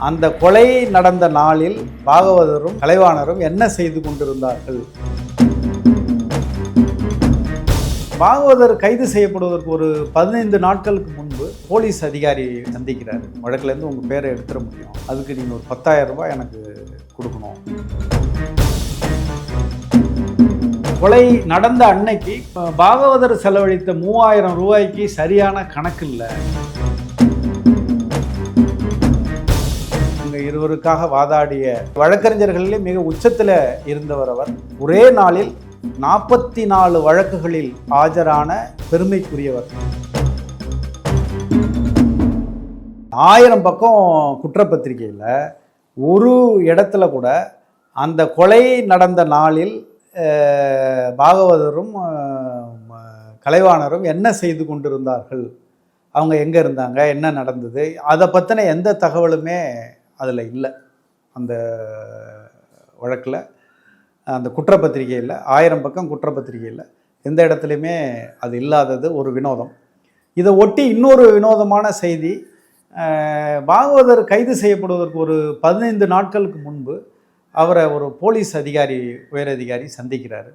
அந்த கொலை நடந்த நாளில் பாகவதரும் கலைவாணரும் என்ன செய்து கொண்டிருந்தார்கள்? பாகவதர் கைது செய்யப்படுவதற்கு ஒரு 15 நாட்களுக்கு முன்பு போலீஸ் அதிகாரி சந்திக்கிறார். வழக்கிலேருந்து உங்கள் பேரை எடுத்துட முடியும், அதுக்கு நீங்கள் ஒரு 10,000 ரூபாய் எனக்கு கொடுக்கணும். கொலை நடந்த அன்னைக்கு பாகவதர் செலவழித்த 3000 ரூபாய்க்கு சரியான கணக்கு இல்லை. இருவருக்காக வாதாடிய வழக்கறிஞர்களிலே மிக உச்சத்தில் இருந்தவர் அவர். ஒரே நாளில் 44 வழக்குகளில் ஆஜரான பெருமைக்குரியவர். 1000 பக்கம் குற்றப்பத்திரிகையில் ஒரு இடத்துல கூட அந்த கொலை நடந்த நாளில் பாகவதரும் கலைவாணரும் என்ன செய்து கொண்டிருந்தார்கள், அவங்க எங்கே இருந்தாங்க, என்ன நடந்தது, அதை பற்றின எந்த தகவலுமே அதில் இல்லை. அந்த வழக்கில், அந்த குற்றப்பத்திரிகையில் 1000 பக்கம் குற்றப்பத்திரிகையில் எந்த இடத்துலையுமே அது இல்லாதது ஒரு வினோதம். இதை ஒட்டி இன்னொரு வினோதமான செய்தி, பாகவதர் கைது செய்யப்படுவதற்கு ஒரு 15 நாட்களுக்கு முன்பு அவரை ஒரு போலீஸ் அதிகாரி, உயரதிகாரி சந்திக்கிறார்.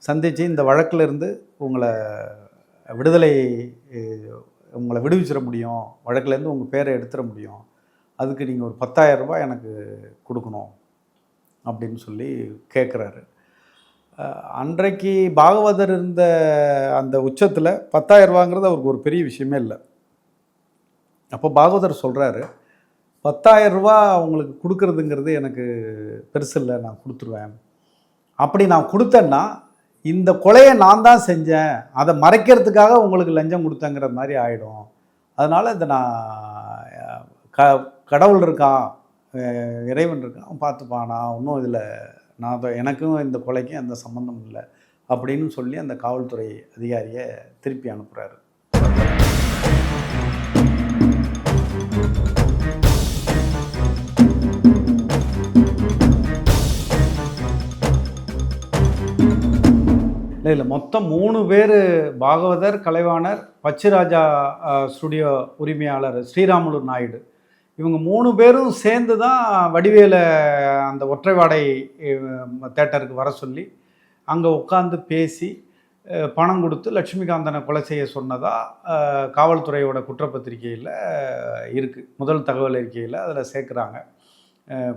சந்தித்து இந்த வழக்கிலிருந்து உங்களை விடுவிச்சிட முடியும், வழக்கிலேருந்து உங்கள் பேரை எடுத்துட முடியும், அதுக்கு நீங்கள் ஒரு 10,000 ரூபாய் எனக்கு கொடுக்கணும் அப்படின்னு சொல்லி கேட்குறாரு. அன்றைக்கு பாகவதர் இருந்த அந்த உச்சத்தில் 10,000 ரூபாங்கிறது அவருக்கு ஒரு பெரிய விஷயமே இல்லை. அப்போ பாகவதர் சொல்கிறாரு, 10,000 ரூபா உங்களுக்கு கொடுக்கறதுங்கிறது எனக்கு பெருசு இல்லை, நான் கொடுத்துருவேன். அப்படி நான் கொடுத்தேன்னா இந்த கொலையை நான் தான் செஞ்சேன், அதை மறைக்கிறதுக்காக உங்களுக்கு லஞ்சம் கொடுத்தேங்கிற மாதிரி ஆகிடும். அதனால் இதை நான் கடவுள் இருக்கான், இறைவன் இருக்கான், பார்த்துப்பான், நான் இன்னும் இதில் எனக்கும் இந்த கொலைக்கும் எந்த சம்மந்தம் இல்லை அப்படின்னு சொல்லி அந்த காவல்துறை அதிகாரியை திருப்பி அனுப்புகிறாரு. இல்லை, மொத்தம் 3 பேர், பாகவதர், கலைவாணர், பச்சுராஜா ஸ்டுடியோ உரிமையாளர் ஸ்ரீராமுலு நாயுடு, இவங்க 3 பேரும் சேர்ந்து தான் வடிவேலை அந்த ஒற்றைவாடை தேட்டருக்கு வர சொல்லி அங்கே உட்காந்து பேசி பணம் கொடுத்து லட்சுமிகாந்தனை கொலை செய்ய சொன்னதாக காவல்துறையோட குற்றப்பத்திரிகையில் இருக்குது. முதல் தகவல் அறிக்கையில் அதில் சேர்க்குறாங்க.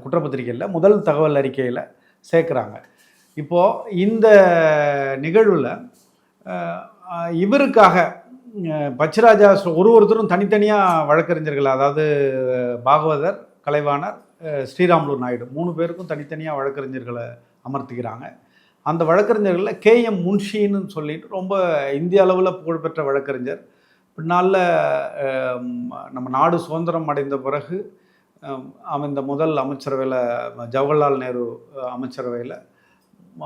குற்றப்பத்திரிகையில் முதல் தகவல் அறிக்கையில் சேர்க்குறாங்க. இப்போது இந்த நிகழ்வில் இவருக்காக பச்சுராஜா ஒருத்தரும் தனித்தனியாக வழக்கறிஞர்கள், அதாவது பாகவதர், கலைவாணர், ஸ்ரீராமுலு நாயுடு 3 பேருக்கும் தனித்தனியாக வழக்கறிஞர்களை அமர்த்திக்கிறாங்க. அந்த வழக்கறிஞர்களில் KM முன்ஷின்னு சொல்லிட்டு ரொம்ப இந்திய அளவில் புகழ்பெற்ற வழக்கறிஞர். பின்னால் நம்ம நாடு சுதந்திரம் அடைந்த பிறகு இந்த முதல் அமைச்சரவையில், ஜவஹர்லால் நேரு அமைச்சரவையில்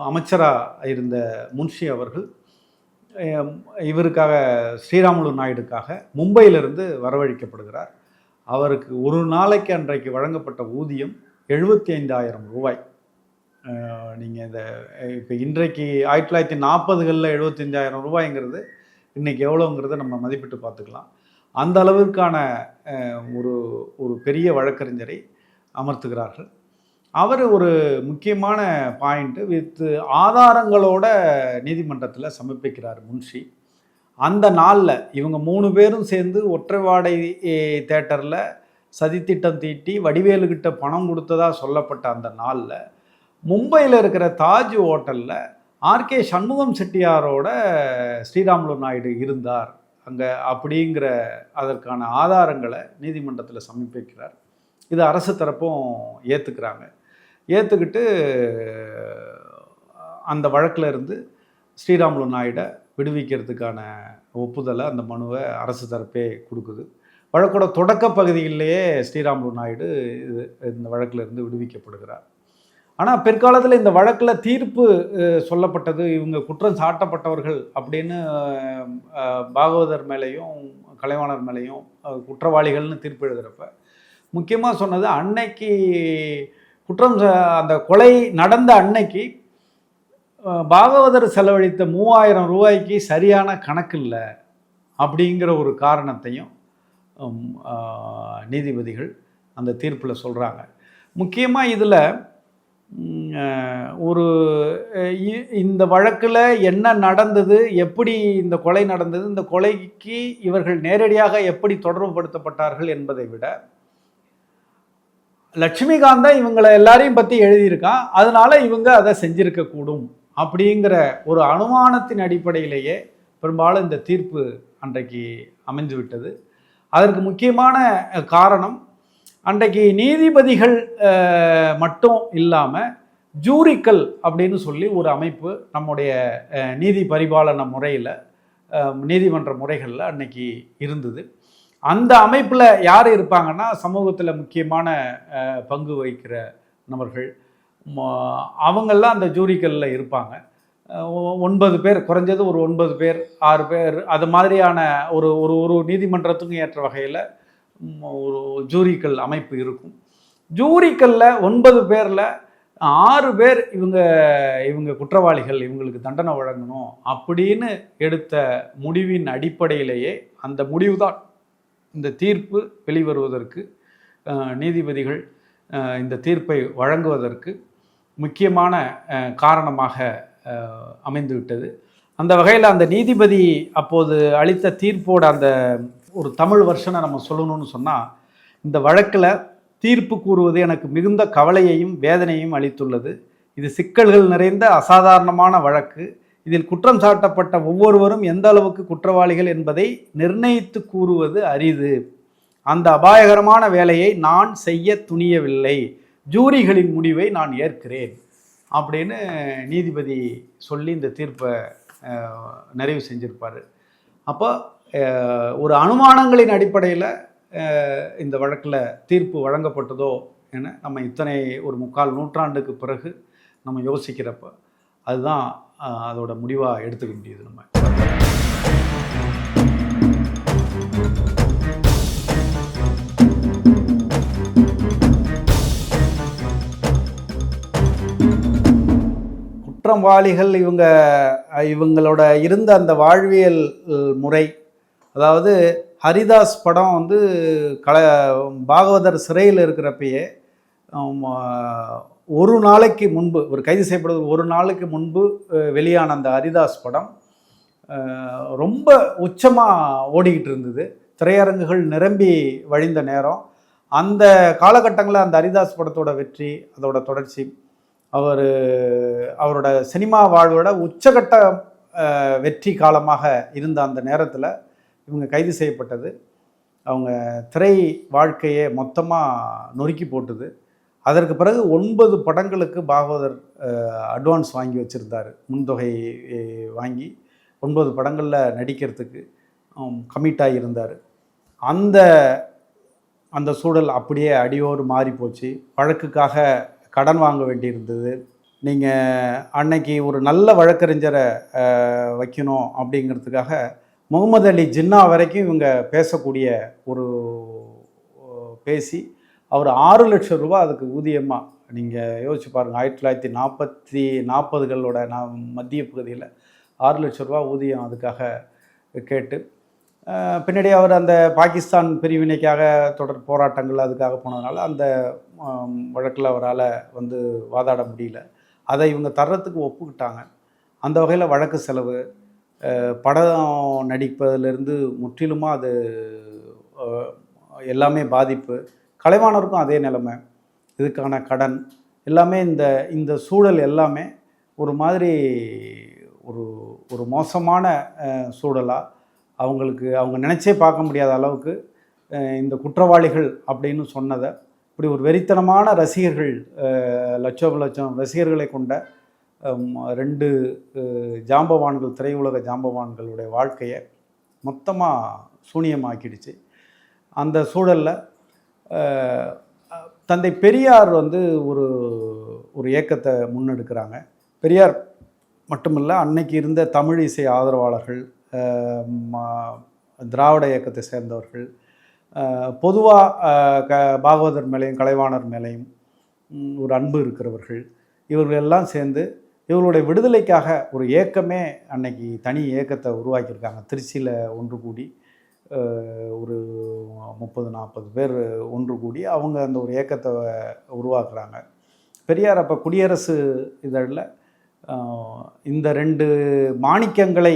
அமைச்சராக இருந்த முன்ஷி அவர்கள் இவருக்காக, ஸ்ரீராமுலு நாயுடுக்காக மும்பையிலிருந்து வரவழைக்கப்படுகிறார். அவருக்கு ஒரு நாளைக்கு அன்றைக்கு வழங்கப்பட்ட ஊதியம் 75,000 ரூபாய். நீங்கள் இந்த இப்போ இன்றைக்கு 1940களில் 75,000 ரூபாய்ங்கிறது இன்றைக்கி எவ்வளோங்கிறத நம்ம மதிப்பிட்டு பார்த்துக்கலாம். அந்த அளவிற்கான ஒரு பெரிய வழக்கறிஞரை அமர்த்துகிறார்கள். அவர் ஒரு முக்கியமான பாயிண்ட்டு வித் ஆதாரங்களோட நீதிமன்றத்தில் சமர்ப்பிக்கிறார் முன்ஷி. அந்த நாளில் இவங்க 3 பேரும் சேர்ந்து ஒற்றைவாடை தேட்டரில் சதித்திட்டம் தீட்டி வடிவேலுக்கிட்ட பணம் கொடுத்ததாக சொல்லப்பட்ட அந்த நாளில் மும்பையில் இருக்கிற தாஜ் ஹோட்டலில் RK சண்முகம் செட்டியாரோட ஸ்ரீராமுலு நாயுடு இருந்தார் அங்கே அப்படிங்கிற அதற்கான ஆதாரங்களை நீதிமன்றத்தில் சமர்ப்பிக்கிறார். இது அரசு தரப்பும் ஏற்றுக்கிட்டு அந்த வழக்கில் இருந்து ஸ்ரீராமுலு நாயுடை விடுவிக்கிறதுக்கான ஒப்புதலை, அந்த மனுவை அரசு தரப்பே கொடுக்குது. வழக்கோட தொடக்க பகுதியிலேயே ஸ்ரீராமுலு நாயுடு இந்த வழக்கில் இருந்து விடுவிக்கப்படுகிறார். ஆனால் பிற்காலத்தில் இந்த வழக்கில் தீர்ப்பு சொல்லப்பட்டது, இவங்க குற்றம் சாட்டப்பட்டவர்கள் அப்படின்னு பாகவதர் மேலேயும் கலைவாணர் மேலேயும் குற்றவாளிகள்னு தீர்ப்பு எழுதுகிறப்ப முக்கியமாக சொன்னது, அன்னைக்கு அந்த கொலை நடந்த அன்னைக்கு பாகவதர் செலவழித்த 3000 ரூபாய்க்கு சரியான கணக்கு இல்லை அப்படிங்கிற ஒரு காரணத்தையும் நீதிபதிகள் அந்த தீர்ப்பில் சொல்கிறாங்க. முக்கியமாக இதில் ஒரு இந்த வழக்கில் என்ன நடந்தது, எப்படி இந்த கொலை நடந்தது, இந்த கொலைக்கு இவர்கள் நேரடியாக எப்படி தொடர்புபடுத்தப்பட்டார்கள் என்பதை விட, லட்சுமிகாந்த் தான் இவங்களை எல்லாரையும் பற்றி எழுதியிருக்கான், அதனால இவங்க அதை செஞ்சிருக்கக்கூடும் அப்படிங்கிற ஒரு அனுமானத்தின் அடிப்படையிலேயே பெரும்பாலும் இந்த தீர்ப்பு அன்றைக்கு அமைந்து விட்டது. அதற்கு முக்கியமான காரணம், அன்றைக்கு நீதிபதிகள் மட்டும் இல்லாமல் ஜூரிக்கள் அப்படின்னு சொல்லி ஒரு அமைப்பு நம்முடைய நீதி பரிபாலன முறையில், நீதிமன்ற முறைகளில் அன்னைக்கு இருந்தது. அந்த அமைப்பில் யார் இருப்பாங்கன்னா, சமூகத்தில் முக்கியமான பங்கு வகிக்கிற நபர்கள், அவங்கெல்லாம் அந்த ஜூரிக்களில் இருப்பாங்க. 9 பேர், குறைஞ்சது ஒரு 9 பேர் 6 பேர், அது மாதிரியான ஒரு ஒரு ஒரு நீதிமன்றத்துக்கும் ஏற்ற வகையில் ஒரு ஜூரிக்கள் அமைப்பு இருக்கும். ஜூரிக்களில் 9 பேரில் 6 பேர் இவங்க குற்றவாளிகள், இவங்களுக்கு தண்டனை வழங்கணும் அப்படின்னு எடுத்த முடிவின் அடிப்படையிலேயே அந்த முடிவு தான் இந்த தீர்ப்பு வெளிவருவதற்கு, நீதிபதிகள் இந்த தீர்ப்பை வழங்குவதற்கு முக்கியமான காரணமாக அமைந்துவிட்டது. அந்த வகையில் அந்த நீதிபதி அப்போது அளித்த தீர்ப்போட அந்த ஒரு தமிழ் வருஷனை நம்ம சொல்லணும்னு சொன்னால், இந்த வழக்கில் தீர்ப்பு கூறுவது எனக்கு மிகுந்த கவலையையும் வேதனையும் அளித்துள்ளது. இது சிக்கல்கள் நிறைந்த அசாதாரணமான வழக்கு. இதில் குற்றம் சாட்டப்பட்ட ஒவ்வொருவரும் எந்த அளவுக்கு குற்றவாளிகள் என்பதை நிர்ணயித்து கூறுவது அரிது. அந்த அபாயகரமான வேலையை நான் செய்ய துணியவில்லை. ஜூரிகளின் முடிவை நான் ஏற்கிறேன் அப்படின்னு நீதிபதி சொல்லி இந்த தீர்ப்பை நிறைவு செஞ்சிருப்பார். அப்போ ஒரு அனுமானங்களின் அடிப்படையில் இந்த வழக்கில் தீர்ப்பு வழங்கப்பட்டதோ என நம்ம இத்தனை ஒரு 3/4 நூற்றாண்டுக்கு பிறகு நம்ம யோசிக்கிறப்ப அதுதான் அதோட முடிவாக எடுத்துக்க முடியுது. நம்ம குற்றவாளிகள் இவங்களோட இருந்த அந்த வாழ்வியல் முறை, அதாவது ஹரிதாஸ் படம் பாகவதர் சிறையில் இருக்கிறப்பயே ஒரு நாளைக்கு முன்பு, ஒரு கைது செய்யப்படுவது ஒரு நாளுக்கு முன்பு வெளியான அந்த ஹரிதாஸ் படம் ரொம்ப உச்சமாக ஓடிக்கிட்டு இருந்தது. திரையரங்குகள் நிரம்பி வழிந்த நேரம். அந்த காலகட்டங்களில் அந்த ஹரிதாஸ் படத்தோட வெற்றி, அதோட தொடர்ச்சி, அவரோட சினிமா வாழ்வோட உச்சகட்ட வெற்றி காலமாக இருந்த அந்த நேரத்தில் இவங்க கைது செய்யப்பட்டது அவங்க திரை வாழ்க்கையை மொத்தமாக நொறுக்கி போட்டுது. அதற்கு பிறகு 9 படங்களுக்கு பாகவதர் அட்வான்ஸ் வாங்கி வச்சுருந்தார், முன்தொகை வாங்கி 9 படங்களில் நடிக்கிறதுக்கு கமிட்டாகி இருந்தார். அந்த சூழல் அப்படியே அடியோடு மாறி போச்சு. வழக்குக்காக கடன் வாங்க வேண்டியிருந்தது. நீங்கள் அன்னைக்கு ஒரு நல்ல வழக்கறிஞரை வைக்கணும் அப்படிங்கிறதுக்காக முகமது அலி ஜின்னா வரைக்கும் இவங்க பேசக்கூடிய ஒரு பேசி அவர் 6 லட்சம் ரூபா அதுக்கு ஊதியமாக, நீங்கள் யோசிச்சு பாருங்கள், 1940களோட மத்திய பகுதியில் 6 லட்சம் ரூபா ஊதியம் அதுக்காக கேட்டு, பின்னாடி அவர் அந்த பாகிஸ்தான் பிரிவினைக்காக தொடர் போராட்டங்கள் அதுக்காக போனதுனால அந்த வழக்கில் அவரால் வாதாட முடியல. அதை இவங்க தர்றதுக்கு ஒப்புக்கிட்டாங்க. அந்த வகையில் வழக்கு செலவு, படம் நடிப்பதிலிருந்து முற்றிலுமாக அது எல்லாமே பாதிப்பு. கலைவாணருக்கும் அதே நிலைமை, இதுக்கான கடன் எல்லாமே இந்த சூழல் எல்லாமே ஒரு மாதிரி ஒரு மோசமான சூழலாக அவங்க நினச்சே பார்க்க முடியாத அளவுக்கு இந்த குற்றவாளிகள் அப்படின்னு சொன்னதை இப்படி ஒரு வெறித்தனமான ரசிகர்கள், லட்சம் ரசிகர்களை கொண்ட 2 ஜாம்பவான்கள், திரையுலக ஜாம்பவான்களுடைய வாழ்க்கையை மொத்தமாக சூனியமாக்கிடுச்சு. அந்த சூழலில் தந்தை பெரியார் ஒரு இயக்கத்தை முன்னெடுக்கிறாங்க. பெரியார் மட்டுமல்ல, அன்னைக்கு இருந்த தமிழ் இசை ஆதரவாளர்கள், திராவிட இயக்கத்தை சேர்ந்தவர்கள், பொதுவாக பாகவதர் மேலேயும் கலைவாணர் மேலேயும் ஒரு அன்பு இருக்கிறவர்கள், இவர்கள் எல்லாம் சேர்ந்து இவர்களுடைய விடுதலைக்காக ஒரு இயக்கமே அன்னைக்கு தனி இயக்கத்தை உருவாக்கியிருக்காங்க. திருச்சியில் ஒன்று கூடி ஒரு 30-40 பேர் ஒன்று கூடி அவங்க அந்த ஒரு இயக்கத்தை உருவாக்குறாங்க. பெரியார் அப்போ குடியரசு இதழில் இந்த 2 மாணிக்கங்களை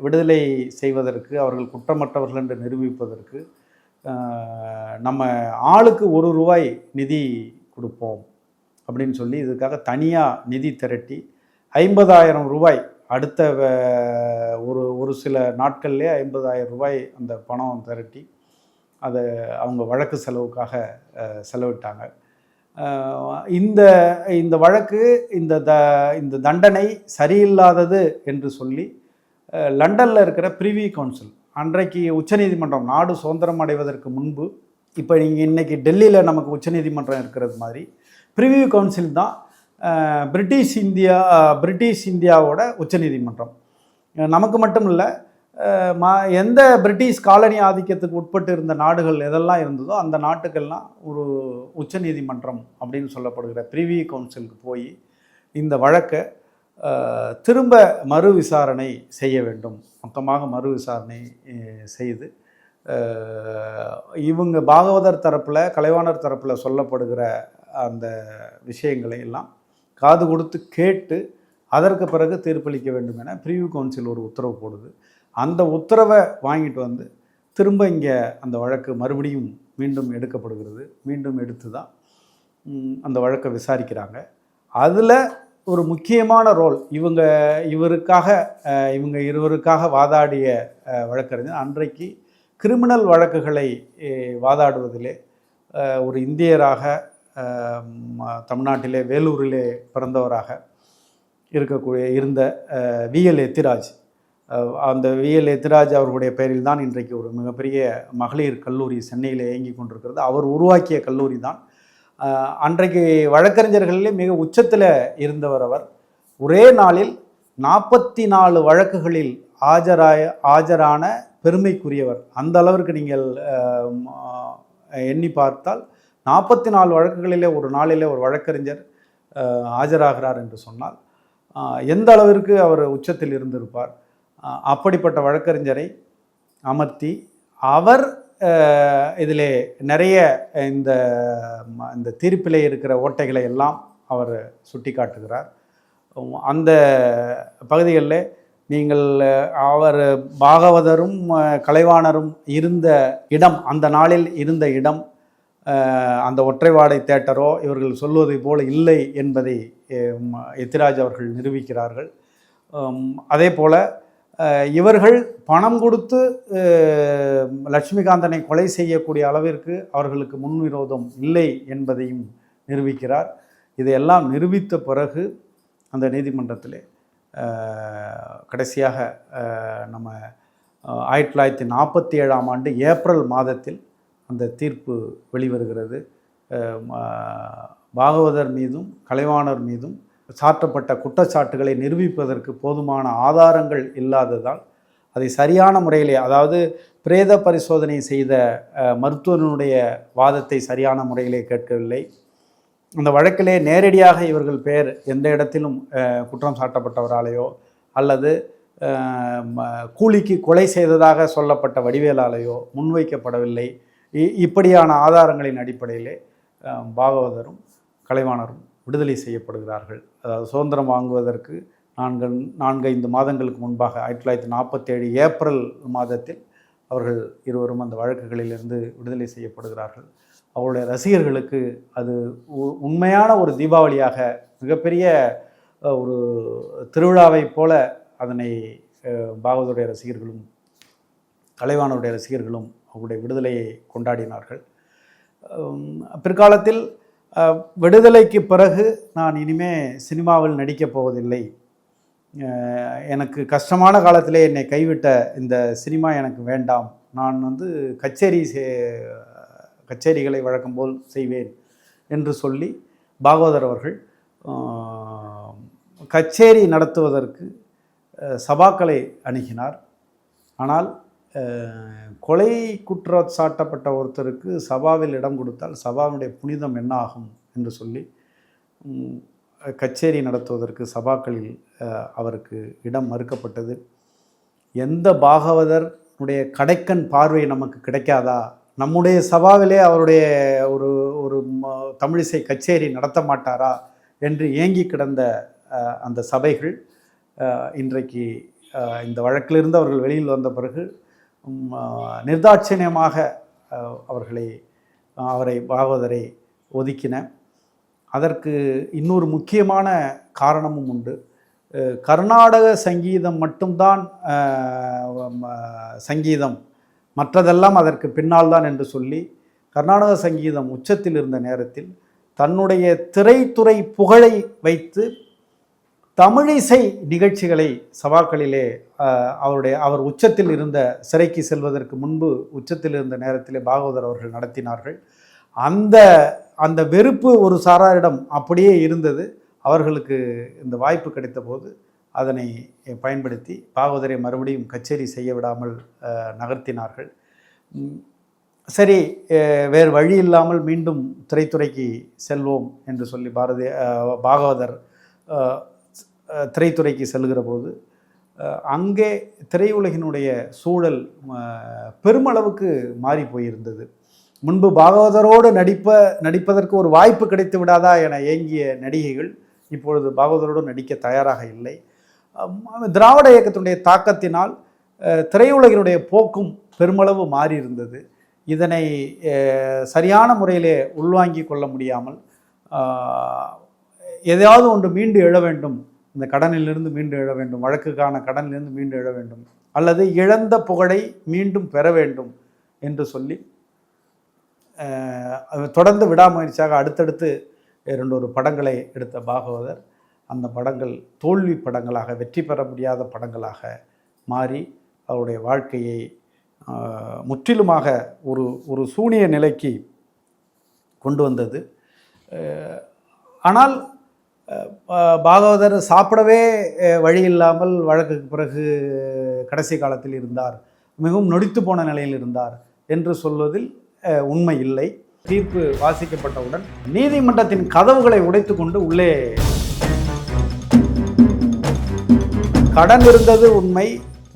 விடுதலை செய்வதற்கு, அவர்கள் குற்றமற்றவர்கள் என்று நிரூபிப்பதற்கு நம்ம ஆளுக்கு ₹1 நிதி கொடுப்போம் அப்படின்னு சொல்லி இதுக்காக தனியாக நிதி திரட்டி ₹50,000 அடுத்த ஒரு சில நாட்கள்லேயே ₹50,000 அந்த பணம் திரட்டி அதை அவங்க வழக்கு செலவுக்காக செலவிட்டாங்க. இந்த இந்த வழக்கு இந்த தண்டனை சரியில்லாதது என்று சொல்லி லண்டனில் இருக்கிற பிரிவி கவுன்சில், அன்றைக்கு உச்சநீதிமன்றம் நாடு சுதந்திரம் அடைவதற்கு முன்பு, இப்போ நீங்கள் இன்றைக்கி டெல்லியில் நமக்கு உச்சநீதிமன்றம் இருக்கிறது மாதிரி பிரிவியூ கவுன்சில் தான் பிரிட்டிஷ் இந்தியாவோட உச்சநீதிமன்றம். நமக்கு மட்டும் இல்லை, எந்த பிரிட்டிஷ் காலனி ஆதிக்கத்துக்கு உட்பட்டு இருந்த நாடுகள் எதெல்லாம் இருந்ததோ அந்த நாட்டுக்கெல்லாம் ஒரு உச்சநீதிமன்றம் அப்படின்னு சொல்லப்படுகிற பிரிவி கவுன்சிலுக்கு போய் இந்த வழக்கை திரும்ப மறு விசாரணை செய்ய வேண்டும், மொத்தமாக மறு விசாரணை செய்து இவங்க பாகவதர் தரப்பில் கலைவாணர் தரப்பில் சொல்லப்படுகிற அந்த விஷயங்களை எல்லாம் காது கொடுத்து கேட்டு அதற்கு பிறகு தீர்ப்பளிக்க வேண்டும் என பிரிவு கவுன்சில் ஒரு உத்தரவு போடுது. அந்த உத்தரவை வாங்கிட்டு வந்து திரும்ப இங்கே அந்த வழக்கு மறுபடியும் மீண்டும் எடுக்கப்படுகிறது. மீண்டும் எடுத்து தான் அந்த வழக்கை விசாரிக்கிறாங்க. அதில் ஒரு முக்கியமான ரோல் இவங்க இருவருக்காக வாதாடிய வழக்கறிஞர் அன்றைக்கு கிரிமினல் வழக்குகளை வாதாடுவதிலே ஒரு இந்தியராக தமிழ்நாட்டிலே வேலூரிலே பிறந்தவராக இருந்த விஎல் எத்திராஜ், அந்த விஎல் எத்திராஜ் அவர்களுடைய பெயரில் தான் இன்றைக்கு ஒரு மிகப்பெரிய மகளிர் கல்லூரி சென்னையில் இயங்கி கொண்டிருக்கிறது. அவர் உருவாக்கிய கல்லூரி தான். அன்றைக்கு வழக்கறிஞர்களிலே மிக உச்சத்தில் இருந்தவர் அவர். ஒரே நாளில் 44 வழக்குகளில் ஆஜரான பெருமைக்குரியவர். அந்த அளவிற்கு நீங்கள் எண்ணி பார்த்தால் 44 வழக்குகளிலே ஒரு நாளிலே ஒரு வழக்கறிஞர் ஆஜராகிறார் என்று சொன்னால் எந்த அளவிற்கு அவர் உச்சத்தில் இருந்திருப்பார். அப்படிப்பட்ட வழக்கறிஞரை அமர்த்தி அவர் இதிலே நிறைய இந்த தீர்ப்பிலே இருக்கிற ஓட்டைகளை எல்லாம் அவர் சுட்டி காட்டுகிறார். அந்த பகுதிகளில் நீங்கள் அவர் பாகவதரும் கலைவாணரும் இருந்த இடம், அந்த நாளில் இருந்த இடம் அந்த ஒற்றைவாடை தேட்டரோ இவர்கள் சொல்வதை போல இல்லை என்பதை எத்திராஜ் அவர்கள் நிரூபிக்கிறார்கள். அதே போல் இவர்கள் பணம் கொடுத்து லட்சுமிகாந்தனை கொலை செய்யக்கூடிய அளவிற்கு அவர்களுக்கு முன்விரோதம் இல்லை என்பதையும் நிரூபிக்கிறார். இதையெல்லாம் நிரூபித்த பிறகு அந்த நீதிமன்றத்திலே கடைசியாக நம்ம 1947ஆம் ஆண்டு ஏப்ரல் மாதத்தில் அந்த தீர்ப்பு வெளிவருகிறது. பாகவதர் மீதும் கலைவாணர் மீதும் சாற்றப்பட்ட குற்றச்சாட்டுகளை நிரூபிப்பதற்கு போதுமான ஆதாரங்கள் இல்லாததால் அதை சரியான முறையிலே, அதாவது பிரேத பரிசோதனை செய்த மருத்துவனுடைய வாதத்தை சரியான முறையிலே கேட்கவில்லை. அந்த வழக்கிலே நேரடியாக இவர்கள் பெயர் எந்த இடத்திலும் குற்றம் சாட்டப்பட்டவராலேயோ அல்லது கூலிக்கு கொலை செய்ததாக சொல்லப்பட்ட வடிவேலாலேயோ முன்வைக்கப்படவில்லை. இப்படியான ஆதாரங்களின் அடிப்படையிலே பாகவதரும் கலைவாணரும் விடுதலை செய்யப்படுகிறார்கள். அதாவது சுதந்திரம் வாங்குவதற்கு 4-5 மாதங்களுக்கு முன்பாக 1947 ஏப்ரல் மாதத்தில் அவர்கள் இருவரும் அந்த வழக்குகளிலிருந்து விடுதலை செய்யப்படுகிறார்கள். அவருடைய ரசிகர்களுக்கு அது உண்மையான ஒரு தீபாவளியாக, மிகப்பெரிய ஒரு திருவிழாவை போல அதனை பாகவதருடைய ரசிகர்களும் கலைவாணருடைய ரசிகர்களும் அவருடைய விடுதலையை கொண்டாடினார்கள். பிற்காலத்தில் விடுதலைக்கு பிறகு நான் இனிமே சினிமாவில் நடிக்கப் போவதில்லை, எனக்கு கஷ்டமான காலத்திலே என்னை கைவிட்ட இந்த சினிமா எனக்கு வேண்டாம், நான் கச்சேரிகளை வழக்கம் போல் செய்வேன் என்று சொல்லி பாகவதர் அவர்கள் கச்சேரி நடத்துவதற்கு சபாக்களை அணுகினார். ஆனால் கொலை குற்றம் சாட்டப்பட்ட ஒருத்தருக்கு சபாவில் இடம் கொடுத்தால் சபாவுடைய புனிதம் என்ன ஆகும் என்று சொல்லி கச்சேரி நடத்துவதற்கு சபாக்களில் அவருக்கு இடம் மறுக்கப்பட்டது. எந்த பாகவதர் கடைக்கண் பார்வை நமக்கு கிடைக்காதா, நம்முடைய சபாவிலே அவருடைய ஒரு ஒரு தமிழிசை கச்சேரி நடத்த மாட்டாரா என்று ஏங்கி கிடந்த அந்த சபைகள் இன்றைக்கு இந்த வழக்கிலிருந்து அவர்கள் வெளியில் வந்த பிறகு நிர்தாட்சியமாக பாகவதரை ஒதுக்கின. அதற்கு இன்னொரு முக்கியமான காரணமும் உண்டு. கர்நாடக சங்கீதம் மட்டும்தான் சங்கீதம், மற்றதெல்லாம் அதற்கு பின்னால் தான் என்று சொல்லி கர்நாடக சங்கீதம் உச்சத்தில் இருந்த நேரத்தில் தன்னுடைய திரைத்துறை புகழை வைத்து தமிழிசை நிகழ்ச்சிகளை சபாக்களிலே அவர் உச்சத்தில் இருந்த, சிறைக்கு செல்வதற்கு முன்பு உச்சத்தில் இருந்த நேரத்திலே பாகவதர் அவர்கள் நடத்தினார்கள். அந்த வெறுப்பு ஒரு சாராரிடம் அப்படியே இருந்தது. அவர்களுக்கு இந்த வாய்ப்பு கிடைத்த போது அதனை பயன்படுத்தி பாகவதரை மறுபடியும் கச்சேரி செய்ய விடாமல் நகர்த்தினார்கள். சரி, வேறு வழி இல்லாமல் மீண்டும் திரைத்துறைக்கு செல்வோம் என்று சொல்லி பாகவதர் திரைத்துறைக்கு செல்கிற போது அங்கே திரையுலகினுடைய சூழல் பெருமளவுக்கு மாறி போயிருந்தது. முன்பு பாகவதரோடு நடிப்பதற்கு ஒரு வாய்ப்பு கிடைத்து விடாதா என ஏங்கிய நடிகைகள் இப்பொழுது பாகவதரோடு நடிக்க தயாராக இல்லை. திராவிட இயக்கத்தினுடைய தாக்கத்தினால் திரையுலகினுடைய போக்கும் பெருமளவு மாறி இருந்தது. இதனை சரியான முறையிலே உள்வாங்கி கொள்ள முடியாமல் எதையாவது ஒன்று மீண்டு எழ வேண்டும், இந்த கடனிலிருந்து மீண்டு எழ வேண்டும், வழக்குக்கான கடனிலிருந்து மீண்டு எழ வேண்டும், அல்லது இழந்த புகழை மீண்டும் பெற வேண்டும் என்று சொல்லி தொடர்ந்து விடாமுயற்சியாக அடுத்தடுத்து 2 படங்களை எடுத்த பாகவதர் அந்த படங்கள் தோல்வி படங்களாக, வெற்றி பெற முடியாத படங்களாக மாறி அவருடைய வாழ்க்கையை முற்றிலுமாக ஒரு சூனிய நிலைக்கு கொண்டு வந்தது. ஆனால் பாகவதர் சாப்பிடவே வழி இல்லாமல் வழக்குக்கு பிறகு கடைசி காலத்தில் இருந்தார், மிகவும் நொடித்து போன நிலையில் இருந்தார் என்று சொல்வதில் உண்மை இல்லை. தீர்ப்பு வாசிக்கப்பட்டவுடன் நீதிமன்றத்தின் கதவுகளை உடைத்து கொண்டு உள்ளே கடன் இருந்தது உண்மை,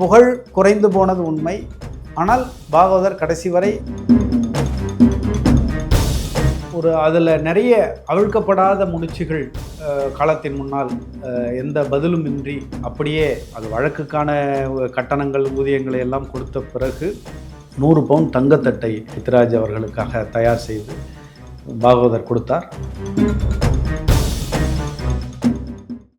புகழ் குறைந்து போனது உண்மை. ஆனால் பாகவதர் கடைசி வரை அதில் நிறைய அவிழ்க்கப்படாத முடிச்சுகள் காலத்தின் முன்னால் எந்த பதிலும் இன்றி அப்படியே அது வழக்குக்கான கட்டணங்கள் ஊதியங்களை எல்லாம் கொடுத்த பிறகு 100 பவுன் தங்கத்தட்டை சித்ராஜ் அவர்களுக்காக தயார் செய்து பாகவதர் கொடுத்தார்.